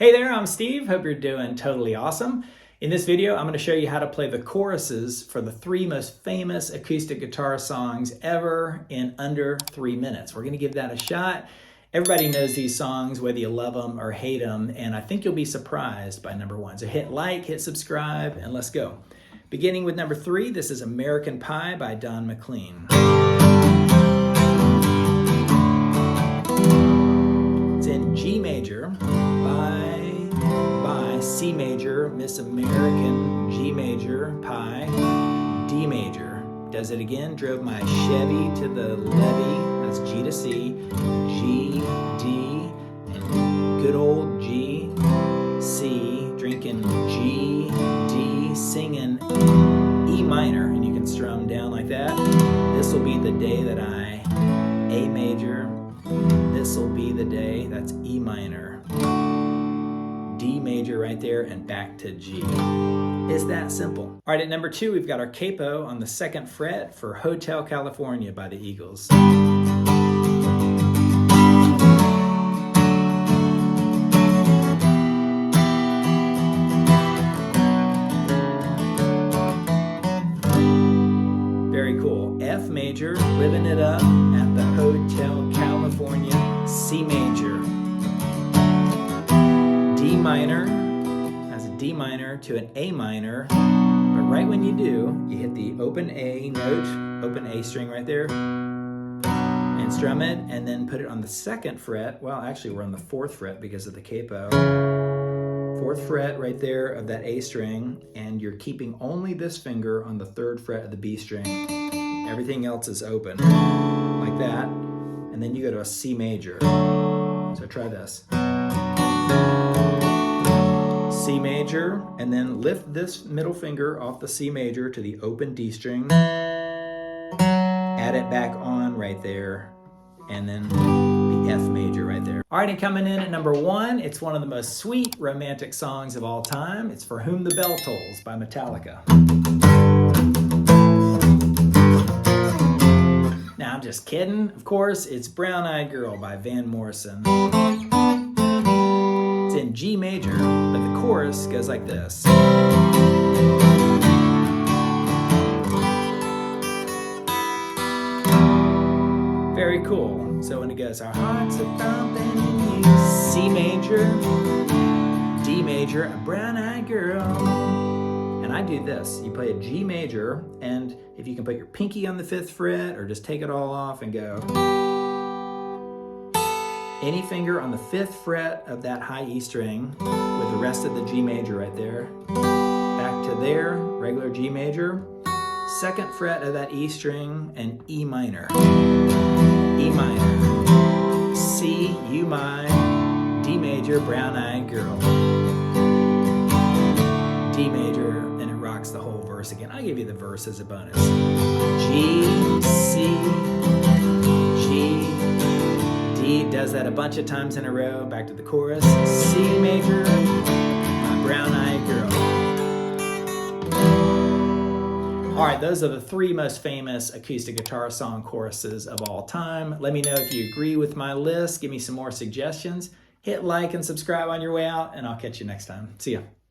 Hey there, I'm Steve. Hope you're doing totally awesome. In this video, I'm going to show you how to play the choruses for the 3 most famous acoustic guitar songs ever in under 3 minutes. We're going to give that a shot. Everybody knows these songs, whether you love them or hate them, and I think you'll be surprised by number 1. So hit like, hit subscribe, and let's go. Beginning with number 3, this is American Pie by McLean. It's in G major by C major, Miss American, G major, Pie, D major. Does it again, drove my Chevy to the levee, that's G to C, G, D, and good old G, C, drinking G, D, singing E minor, and you can strum down like that. This will be the day that I, A major, this will be the day, that's E minor, D major right there, and back to G. It's that simple. All right, at number 2, we've got our capo on the 2nd fret for Hotel California by the Eagles. Very cool. F major, living it up at the Hotel California, C major. D minor, as a D minor to an A minor, but right when you do, you hit the open A note, open A string right there, and strum it, and then put it on the 2nd fret. Well, actually we're on the 4th fret because of the capo. 4th fret right there of that A string, and you're keeping only this finger on the 3rd fret of the B string. Everything else is open, like that, and then you go to a C major. So try this. C major, and then lift this middle finger off the C major to the open D string, add it back on right there, and then the F major right there. All right, and coming in at number 1, it's one of the most sweet romantic songs of all time. It's For Whom the Bell Tolls by Metallica. Now, I'm just kidding. Of course, it's Brown Eyed Girl by Van Morrison. In G major, but the chorus goes like this. Very cool. So when it goes, our hearts are thumping in you, C major, D major, a brown-eyed girl. And I do this. You play a G major, and if you can put your pinky on the 5th fret, or just take it all off and go. Any finger on the 5th fret of that high E string with the rest of the G major right there. Back to there, regular G major. 2nd fret of that E string and E minor. E minor. C, U my, D major, brown-eyed girl. D major, and it rocks the whole verse again. I'll give you the verse as a bonus. G, C, G, D, does that a bunch of times in a row, back to the chorus. C major, my brown-eyed girl. All right, those are the 3 most famous acoustic guitar song choruses of all time. Let me know if you agree with my list. Give me some more suggestions. Hit like and subscribe on your way out, and I'll catch you next time. See ya.